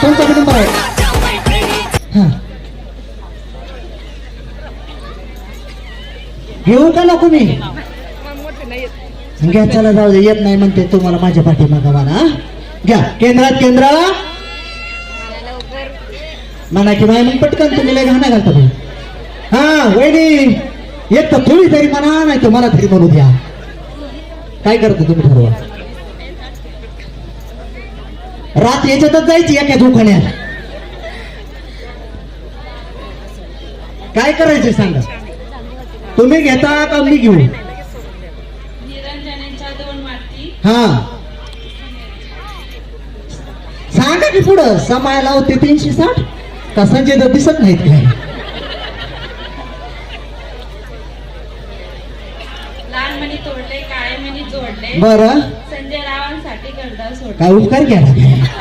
तुमचा बी नंबर आहे. हा घेऊ का नको मी? घ्या चला जाऊ दे. येत नाही म्हणते तुम्हाला माझ्या पाठीमागा म्हणा. घ्या केंद्रात केंद्र म्हणा की बाय. मग पटकन तुम्ही लय घाणा घालता भाई. हा वहिनी एक तर थोडी तरी म्हणा नाही तर मला तरी म्हणू द्या. काय करता तुम्ही ठरवा. रात याच्यातच जायची एका दुकानात. काय करायचे सांगा. तुम्ही घेता का मी घेऊ? हा सांगा की पुढं. समायला होते 360 का संजय दत्त दिसत नाहीत काय? लहान मणी तोडले काळे मणी जोडले. बरं संजय रावांसाठी गरडा सोडले. काय उपकार केला.